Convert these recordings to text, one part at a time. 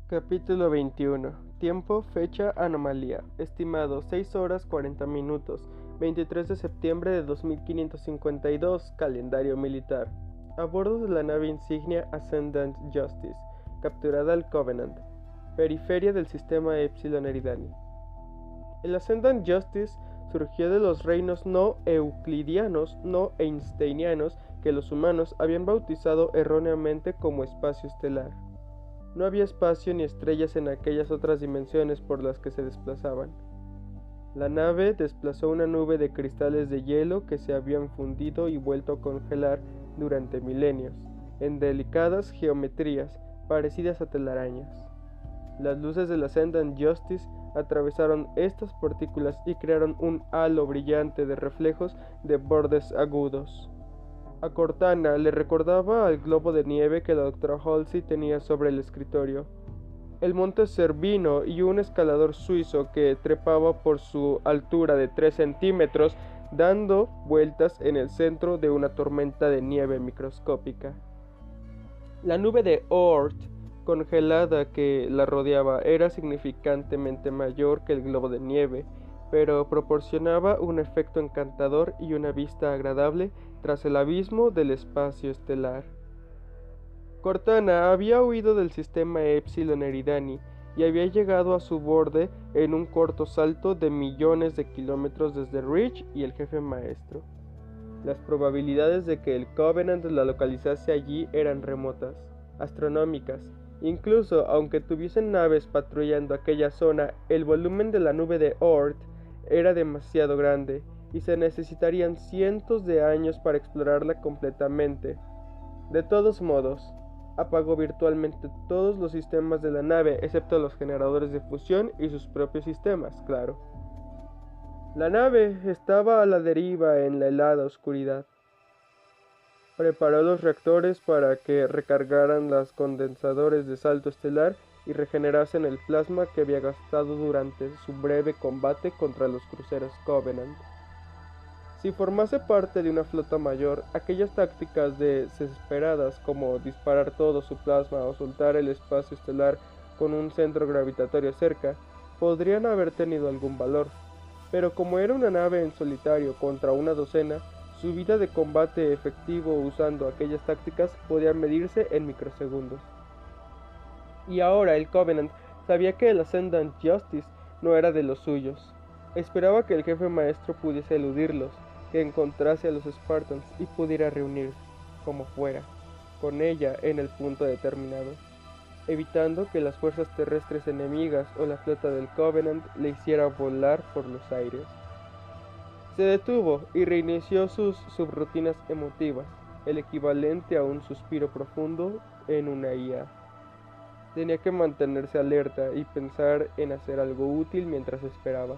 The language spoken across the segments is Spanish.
Capítulo 21. Tiempo, fecha, anomalía. Estimado 6 horas 40 minutos. 23 de septiembre de 2552, calendario militar. A bordo de la nave insignia Ascendant Justice, capturada al Covenant. Periferia del sistema Epsilon Eridani. El Ascendant Justice surgió de los reinos no euclidianos, no einsteinianos, que los humanos habían bautizado erróneamente como espacio estelar. No había espacio ni estrellas en aquellas otras dimensiones por las que se desplazaban. La nave desplazó una nube de cristales de hielo que se habían fundido y vuelto a congelar durante milenios, en delicadas geometrías parecidas a telarañas. Las luces del Ascendant Justice atravesaron estas partículas y crearon un halo brillante de reflejos de bordes agudos. A Cortana le recordaba al globo de nieve que la doctora Halsey tenía sobre el escritorio, el monte Cervino y un escalador suizo que trepaba por su altura de 3 centímetros, dando vueltas en el centro de una tormenta de nieve microscópica. La nube de Oort congelada que la rodeaba era significantemente mayor que el globo de nieve, pero proporcionaba un efecto encantador y una vista agradable tras el abismo del espacio estelar. Cortana había huido del sistema Epsilon Eridani y había llegado a su borde en un corto salto de millones de kilómetros desde Reach y el jefe maestro. Las probabilidades de que el Covenant la localizase allí eran remotas, astronómicas. Incluso aunque tuviesen naves patrullando aquella zona, el volumen de la nube de Oort era demasiado grande y se necesitarían cientos de años para explorarla completamente. De todos modos, apagó virtualmente todos los sistemas de la nave, excepto los generadores de fusión y sus propios sistemas, claro. La nave estaba a la deriva en la helada oscuridad. Preparó los reactores para que recargaran los condensadores de salto estelar y regenerasen el plasma que había gastado durante su breve combate contra los cruceros Covenant. Si formase parte de una flota mayor, aquellas tácticas desesperadas como disparar todo su plasma o soltar el espacio estelar con un centro gravitatorio cerca, podrían haber tenido algún valor, pero como era una nave en solitario contra una docena, su vida de combate efectivo usando aquellas tácticas podía medirse en microsegundos. Y ahora el Covenant sabía que el Ascendant Justice no era de los suyos. Esperaba que el jefe maestro pudiese eludirlos, que encontrase a los Spartans y pudiera reunir, como fuera, con ella en el punto determinado, evitando que las fuerzas terrestres enemigas o la flota del Covenant le hiciera volar por los aires. Se detuvo y reinició sus subrutinas emotivas, el equivalente a un suspiro profundo en una IA. Tenía que mantenerse alerta y pensar en hacer algo útil mientras esperaba.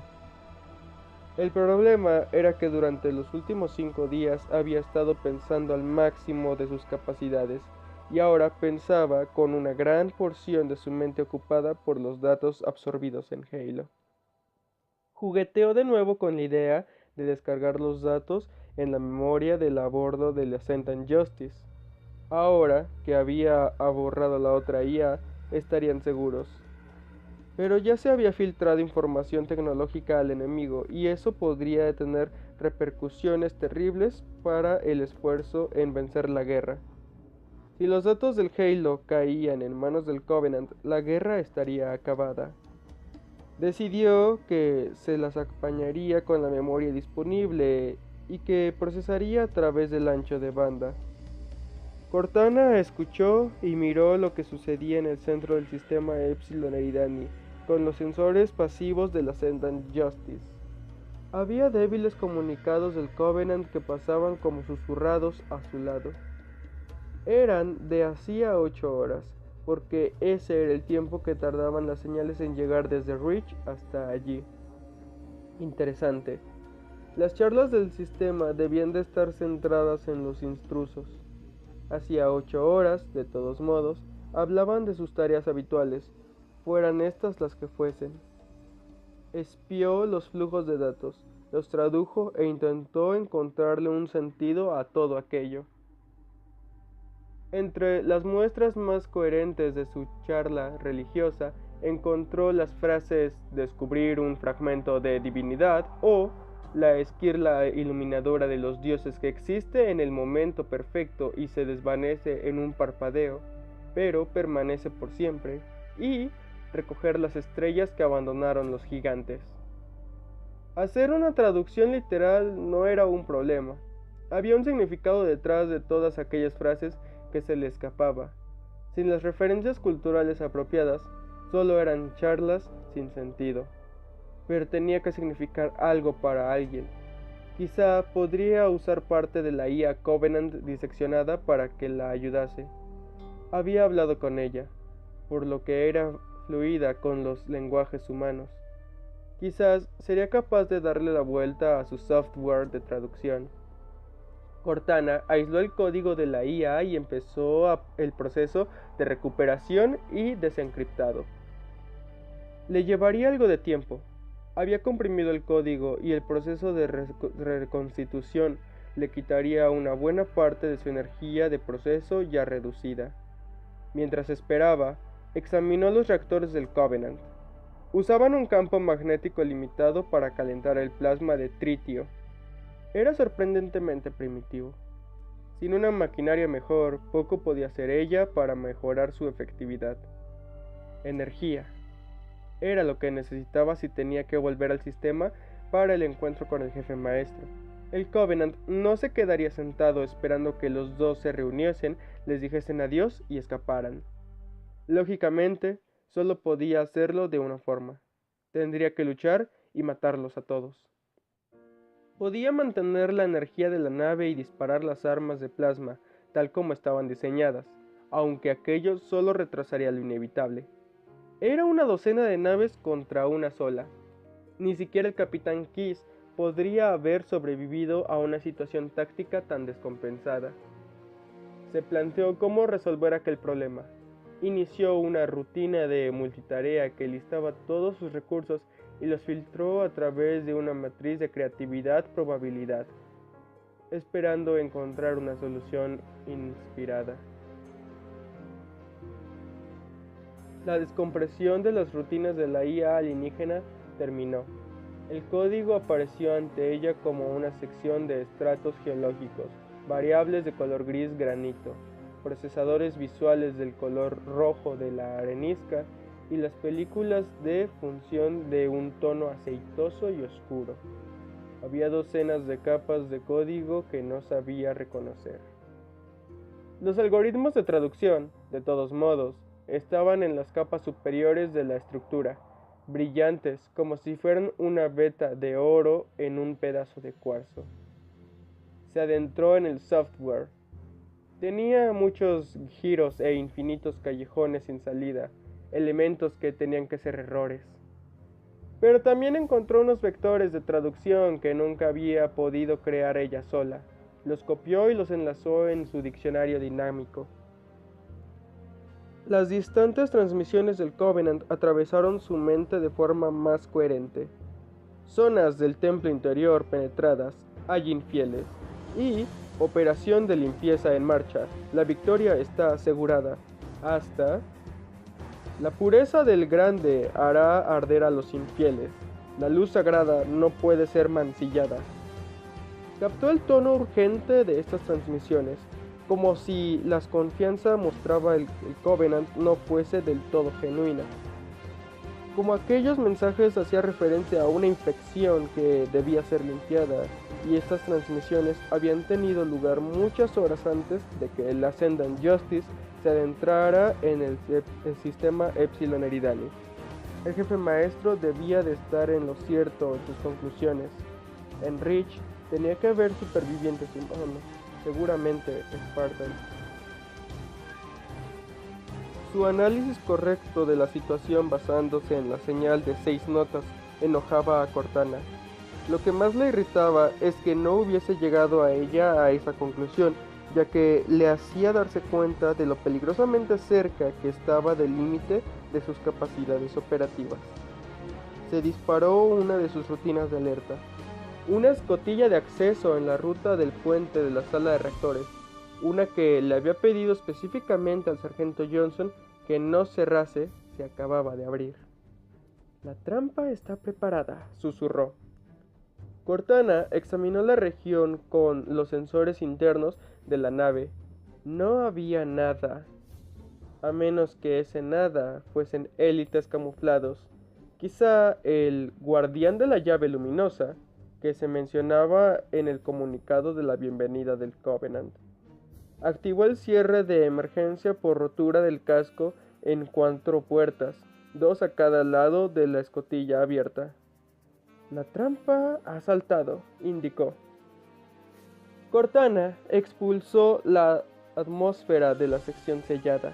El problema era que durante los últimos 5 días había estado pensando al máximo de sus capacidades y ahora pensaba con una gran porción de su mente ocupada por los datos absorbidos en Halo. Jugueteó de nuevo con la idea de descargar los datos en la memoria del a bordo del Ascendant Justice. Ahora que había borrado la otra IA, estarían seguros. Pero ya se había filtrado información tecnológica al enemigo y eso podría tener repercusiones terribles para el esfuerzo en vencer la guerra. Si los datos del Halo caían en manos del Covenant, la guerra estaría acabada. Decidió que se las apañaría con la memoria disponible y que procesaría a través del ancho de banda. Cortana escuchó y miró lo que sucedía en el centro del sistema Epsilon Eridani, con los sensores pasivos del Ascendant Justice. Había débiles comunicados del Covenant que pasaban como susurrados a su lado. Eran de hacía 8 horas, porque ese era el tiempo que tardaban las señales en llegar desde Reach hasta allí. Interesante. Las charlas del sistema debían de estar centradas en los intrusos. Hacía 8 horas, de todos modos, hablaban de sus tareas habituales, fueran estas las que fuesen. Espió los flujos de datos, los tradujo e intentó encontrarle un sentido a todo aquello. Entre las muestras más coherentes de su charla religiosa, encontró las frases descubrir un fragmento de divinidad o la esquirla iluminadora de los dioses que existe en el momento perfecto y se desvanece en un parpadeo, pero permanece por siempre, y recoger las estrellas que abandonaron los gigantes. Hacer una traducción literal no era un problema. Había un significado detrás de todas aquellas frases que se le escapaba. Sin las referencias culturales apropiadas, solo eran charlas sin sentido. Pero tenía que significar algo para alguien. Quizá podría usar parte de la IA Covenant diseccionada para que la ayudase. Había hablado con ella, por lo que era fluida con los lenguajes humanos. Quizás sería capaz de darle la vuelta a su software de traducción. Cortana aisló el código de la IA y empezó el proceso de recuperación y desencriptado. Le llevaría algo de tiempo. Había comprimido el código y el proceso de reconstitución le quitaría una buena parte de su energía de proceso ya reducida. Mientras esperaba, examinó los reactores del Covenant. Usaban un campo magnético limitado para calentar el plasma de tritio. Era sorprendentemente primitivo. Sin una maquinaria mejor, poco podía hacer ella para mejorar su efectividad. Energía. Era lo que necesitaba si tenía que volver al sistema para el encuentro con el jefe maestro. El Covenant no se quedaría sentado esperando que los dos se reuniesen, les dijesen adiós y escaparan. Lógicamente, solo podía hacerlo de una forma. Tendría que luchar y matarlos a todos. Podía mantener la energía de la nave y disparar las armas de plasma, tal como estaban diseñadas, aunque aquello solo retrasaría lo inevitable. Era una docena de naves contra una sola. Ni siquiera el Capitán Kiss podría haber sobrevivido a una situación táctica tan descompensada. Se planteó cómo resolver aquel problema. Inició una rutina de multitarea que listaba todos sus recursos y los filtró a través de una matriz de creatividad-probabilidad, esperando encontrar una solución inspirada. La descompresión de las rutinas de la IA alienígena terminó. El código apareció ante ella como una sección de estratos geológicos, variables de color gris granito, procesadores visuales del color rojo de la arenisca y las películas de función de un tono aceitoso y oscuro. Había docenas de capas de código que no sabía reconocer. Los algoritmos de traducción, de todos modos, estaban en las capas superiores de la estructura, brillantes como si fueran una veta de oro en un pedazo de cuarzo. Se adentró en el software. Tenía muchos giros e infinitos callejones sin salida, elementos que tenían que ser errores. Pero también encontró unos vectores de traducción que nunca había podido crear ella sola. Los copió y los enlazó en su diccionario dinámico. Las distantes transmisiones del Covenant atravesaron su mente de forma más coherente. Zonas del templo interior penetradas, hay infieles. Y operación de limpieza en marcha. La victoria está asegurada. Hasta... La pureza del grande hará arder a los infieles. La luz sagrada no puede ser mancillada. Captó el tono urgente de estas transmisiones, como si la confianza mostraba el Covenant no fuese del todo genuina. Como aquellos mensajes hacían referencia a una infección que debía ser limpiada, y estas transmisiones habían tenido lugar muchas horas antes de que el Ascendant Justice se adentrara en el sistema Epsilon Eridani. El jefe maestro debía de estar en lo cierto en sus conclusiones. En Reach tenía que haber supervivientes humanos, seguramente Spartans. Su análisis correcto de la situación basándose en la señal de 6 notas enojaba a Cortana. Lo que más le irritaba es que no hubiese llegado a ella a esa conclusión, ya que le hacía darse cuenta de lo peligrosamente cerca que estaba del límite de sus capacidades operativas. Se disparó una de sus rutinas de alerta, una escotilla de acceso en la ruta del puente de la sala de reactores. una que le había pedido específicamente al sargento Johnson que no cerrase, se acababa de abrir. La trampa está preparada, susurró. Cortana examinó la región con los sensores internos de la nave. No había nada, a menos que ese nada fuesen élites camuflados. Quizá el guardián de la llave luminosa, que se mencionaba en el comunicado de la bienvenida del Covenant. Activó el cierre de emergencia por rotura del casco en 4 puertas, 2 a cada lado de la escotilla abierta. La trampa ha saltado, indicó. Cortana expulsó la atmósfera de la sección sellada.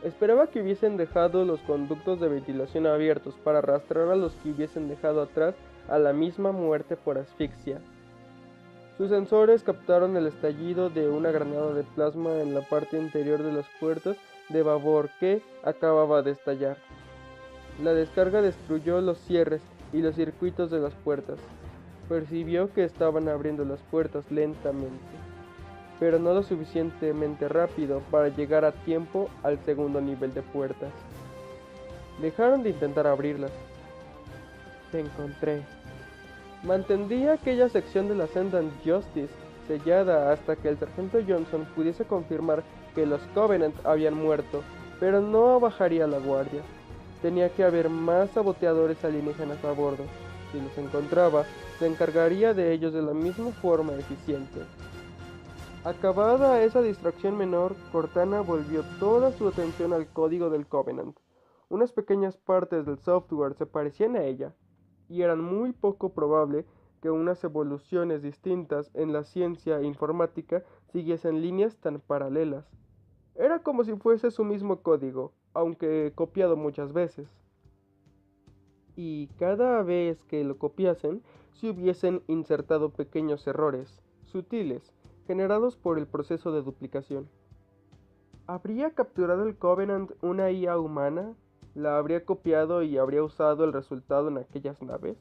Esperaba que hubiesen dejado los conductos de ventilación abiertos para arrastrar a los que hubiesen dejado atrás a la misma muerte por asfixia. Sus sensores captaron el estallido de una granada de plasma en la parte interior de las puertas de babor que acababa de estallar. La descarga destruyó los cierres y los circuitos de las puertas. Percibió que estaban abriendo las puertas lentamente, pero no lo suficientemente rápido para llegar a tiempo al segundo nivel de puertas. Dejaron de intentar abrirlas. Te encontré. Mantendría aquella sección de la Ascendant Justice sellada hasta que el sargento Johnson pudiese confirmar que los Covenant habían muerto, pero no bajaría la guardia. Tenía que haber más saboteadores alienígenas a bordo. Si los encontraba, se encargaría de ellos de la misma forma eficiente. Acabada esa distracción menor, Cortana volvió toda su atención al código del Covenant. Unas pequeñas partes del software se parecían a ella, y era muy poco probable que unas evoluciones distintas en la ciencia informática siguiesen líneas tan paralelas. Era como si fuese su mismo código, aunque copiado muchas veces. Y cada vez que lo copiasen, se hubiesen insertado pequeños errores, sutiles, generados por el proceso de duplicación. ¿Habría capturado el Covenant una IA humana? ¿La habría copiado y habría usado el resultado en aquellas naves?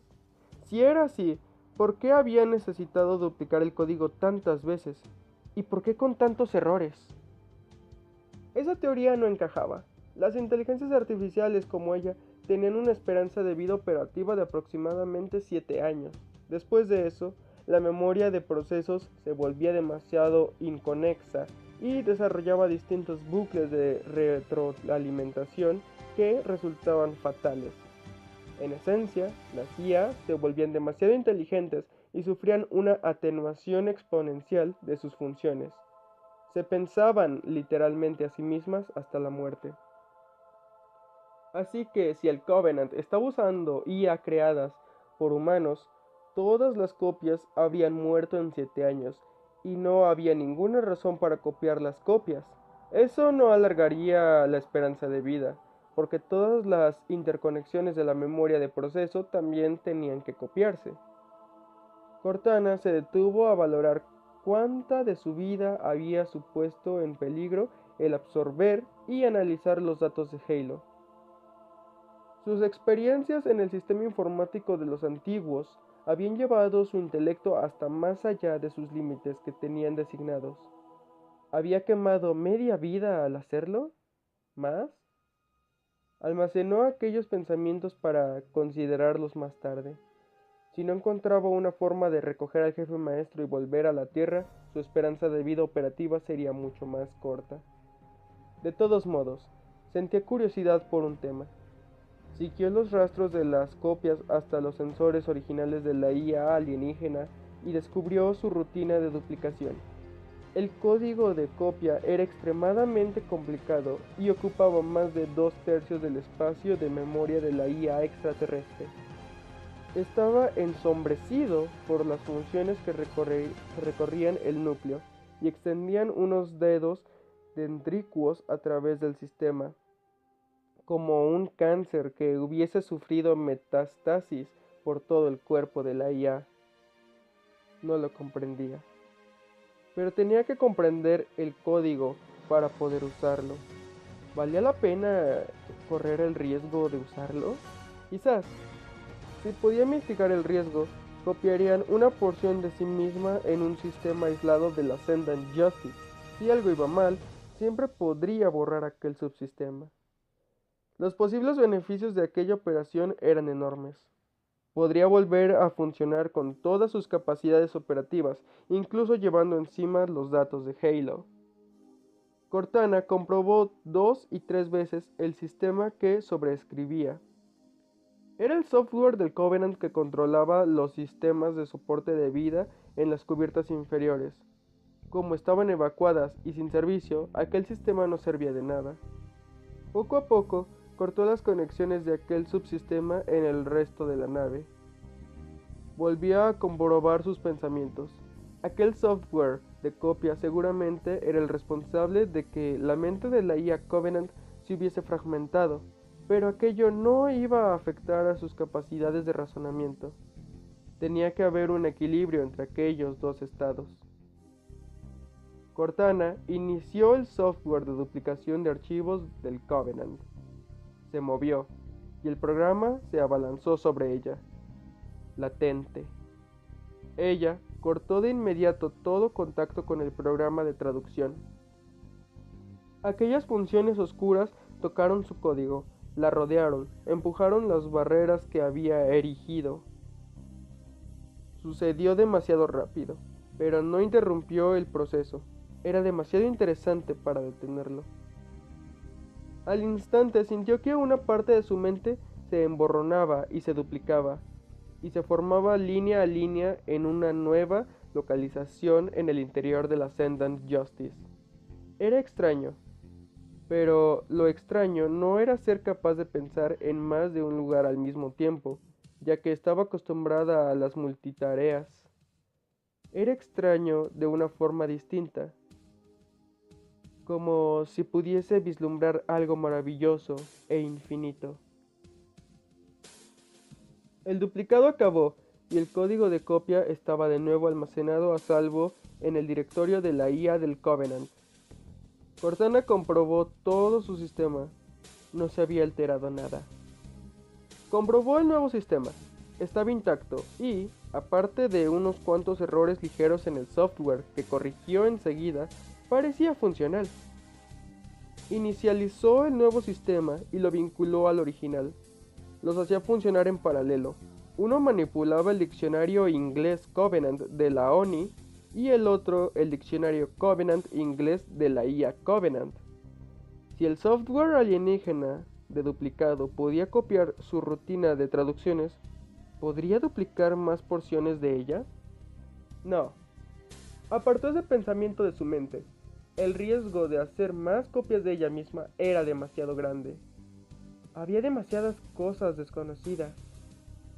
Si era así, ¿por qué había necesitado duplicar el código tantas veces? ¿Y por qué con tantos errores? Esa teoría no encajaba. Las inteligencias artificiales como ella tenían una esperanza de vida operativa de aproximadamente 7 años. Después de eso, la memoria de procesos se volvía demasiado inconexa y desarrollaba distintos bucles de retroalimentación que resultaban fatales. En esencia, las IA se volvían demasiado inteligentes y sufrían una atenuación exponencial de sus funciones. Se pensaban literalmente a sí mismas hasta la muerte. Así que si el Covenant estaba usando IA creadas por humanos, todas las copias habían muerto en 7 años y no había ninguna razón para copiar las copias. Eso no alargaría la esperanza de vida, porque todas las interconexiones de la memoria de proceso también tenían que copiarse. Cortana se detuvo a valorar cuánta de su vida había supuesto en peligro el absorber y analizar los datos de Halo. Sus experiencias en el sistema informático de los antiguos habían llevado su intelecto hasta más allá de sus límites que tenían designados. ¿Había quemado media vida al hacerlo? ¿Más? Almacenó aquellos pensamientos para considerarlos más tarde. Si no encontraba una forma de recoger al jefe maestro y volver a la Tierra, su esperanza de vida operativa sería mucho más corta. De todos modos, sentía curiosidad por un tema. Siguió los rastros de las copias hasta los sensores originales de la IA alienígena y descubrió su rutina de duplicación. El código de copia era extremadamente complicado y ocupaba más de 2/3 del espacio de memoria de la IA extraterrestre. Estaba ensombrecido por las funciones que recorrían el núcleo y extendían unos dedos dendrícuos a través del sistema, como un cáncer que hubiese sufrido metástasis por todo el cuerpo de la IA. No lo comprendía, pero tenía que comprender el código para poder usarlo. ¿Valía la pena correr el riesgo de usarlo? Quizás. Si podía mitigar el riesgo, copiarían una porción de sí misma en un sistema aislado de la Ascendant Justice. Si algo iba mal, siempre podría borrar aquel subsistema. Los posibles beneficios de aquella operación eran enormes. Podría volver a funcionar con todas sus capacidades operativas, incluso llevando encima los datos de Halo. Cortana comprobó 2 y 3 veces el sistema que sobreescribía. Era el software del Covenant que controlaba los sistemas de soporte de vida en las cubiertas inferiores. Como estaban evacuadas y sin servicio, aquel sistema no servía de nada. Poco a poco, cortó las conexiones de aquel subsistema en el resto de la nave. Volvió a comprobar sus pensamientos. Aquel software de copia seguramente era el responsable de que la mente de la IA Covenant se hubiese fragmentado, pero aquello no iba a afectar a sus capacidades de razonamiento. Tenía que haber un equilibrio entre aquellos dos estados. Cortana inició el software de duplicación de archivos del Covenant. Se movió, y el programa se abalanzó sobre ella. Latente. Ella cortó de inmediato todo contacto con el programa de traducción. Aquellas funciones oscuras tocaron su código, la rodearon, empujaron las barreras que había erigido. Sucedió demasiado rápido, pero no interrumpió el proceso. Era demasiado interesante para detenerlo. Al instante sintió que una parte de su mente se emborronaba y se duplicaba, y se formaba línea a línea en una nueva localización en el interior de la Ascendant Justice. Era extraño, pero lo extraño no era ser capaz de pensar en más de un lugar al mismo tiempo, ya que estaba acostumbrada a las multitareas. Era extraño de una forma distinta, como si pudiese vislumbrar algo maravilloso e infinito. El duplicado acabó y el código de copia estaba de nuevo almacenado a salvo en el directorio de la IA del Covenant. Cortana comprobó todo su sistema. No se había alterado nada. Comprobó el nuevo sistema. Estaba intacto y, aparte de unos cuantos errores ligeros en el software que corrigió enseguida, parecía funcional. Inicializó el nuevo sistema y lo vinculó al original. Los hacía funcionar en paralelo. Uno manipulaba el diccionario inglés Covenant de la ONI y el otro el diccionario Covenant inglés de la IA Covenant. Si el software alienígena de duplicado podía copiar su rutina de traducciones, ¿podría duplicar más porciones de ella? No. Apartó ese pensamiento de su mente. El riesgo de hacer más copias de ella misma era demasiado grande. Había demasiadas cosas desconocidas,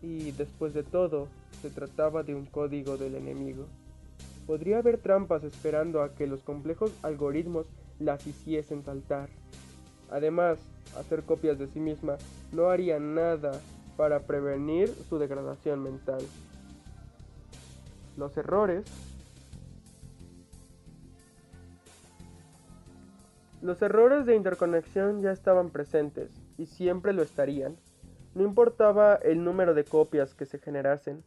y después de todo, se trataba de un código del enemigo. Podría haber trampas esperando a que los complejos algoritmos las hiciesen saltar. Además, hacer copias de sí misma no haría nada para prevenir su degradación mental. Los errores de interconexión ya estaban presentes, y siempre lo estarían. No importaba el número de copias que se generasen.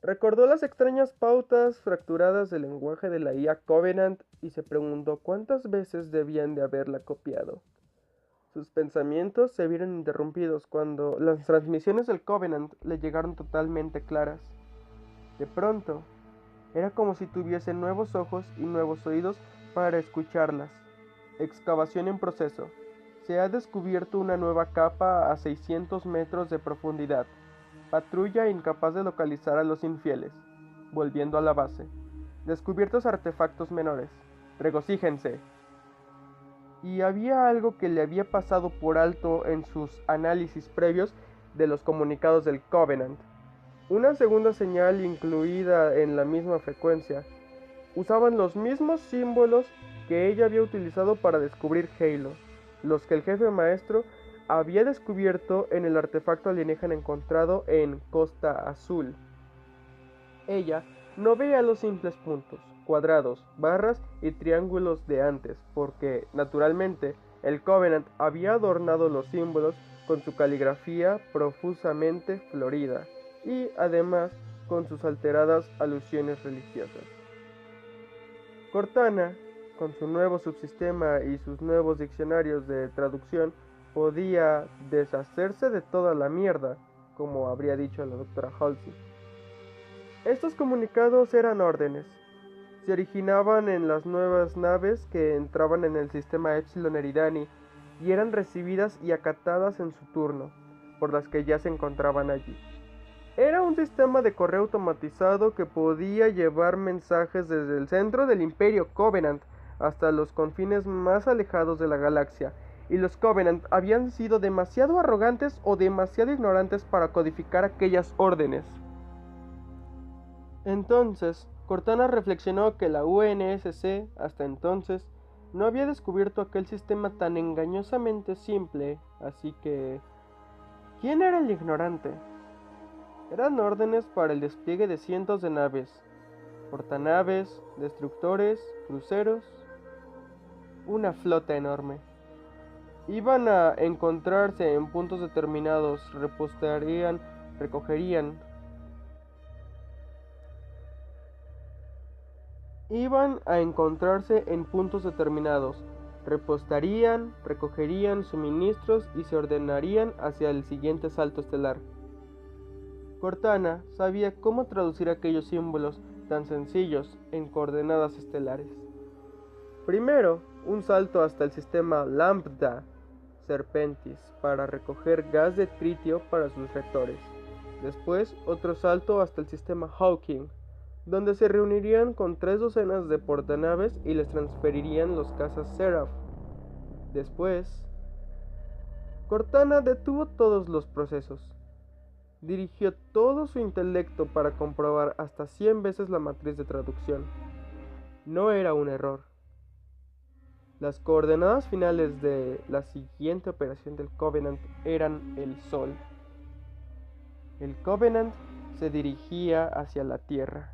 Recordó las extrañas pautas fracturadas del lenguaje de la IA Covenant y se preguntó cuántas veces debían de haberla copiado. Sus pensamientos se vieron interrumpidos cuando las transmisiones del Covenant le llegaron totalmente claras. De pronto, era como si tuviese nuevos ojos y nuevos oídos para escucharlas. Excavación en proceso. Se ha descubierto una nueva capa a 600 metros de profundidad. Patrulla incapaz de localizar a los infieles. Volviendo a la base. Descubiertos artefactos menores. Regocíjense. Y había algo que le había pasado por alto en sus análisis previos de los comunicados del Covenant. Una segunda señal incluida en la misma frecuencia. Usaban los mismos símbolos que ella había utilizado para descubrir Halo, los que el jefe maestro había descubierto en el artefacto alienígena encontrado en Costa Azul. Ella no veía los simples puntos, cuadrados, barras y triángulos de antes, porque, naturalmente, el Covenant había adornado los símbolos con su caligrafía profusamente florida, y, además, con sus alteradas alusiones religiosas. Cortana con su nuevo subsistema y sus nuevos diccionarios de traducción, podía deshacerse de toda la mierda, como habría dicho la doctora Halsey. Estos comunicados eran órdenes. Se originaban en las nuevas naves que entraban en el sistema Epsilon Eridani y eran recibidas y acatadas en su turno, por las que ya se encontraban allí. Era un sistema de correo automatizado que podía llevar mensajes desde el centro del Imperio Covenant hasta los confines más alejados de la galaxia, y los Covenant habían sido demasiado arrogantes o demasiado ignorantes para codificar aquellas órdenes. Entonces, Cortana reflexionó que la UNSC, hasta entonces, no había descubierto aquel sistema tan engañosamente simple, así que... ¿quién era el ignorante? Eran órdenes para el despliegue de cientos de naves, portanaves, destructores, cruceros, una flota enorme. Iban a encontrarse en puntos determinados, recogerían recogerían suministros y se ordenarían hacia el siguiente salto estelar. Cortana sabía cómo traducir aquellos símbolos tan sencillos en coordenadas estelares. Primero, un salto hasta el sistema Lambda Serpentis para recoger gas de tritio para sus reactores. Después, otro salto hasta el sistema Hawking, donde se reunirían con 3 docenas de portanaves y les transferirían los cazas Seraph. Después, Cortana detuvo todos los procesos. Dirigió todo su intelecto para comprobar hasta 100 veces la matriz de traducción. No era un error. Las coordenadas finales de la siguiente operación del Covenant eran el Sol. El Covenant se dirigía hacia la Tierra.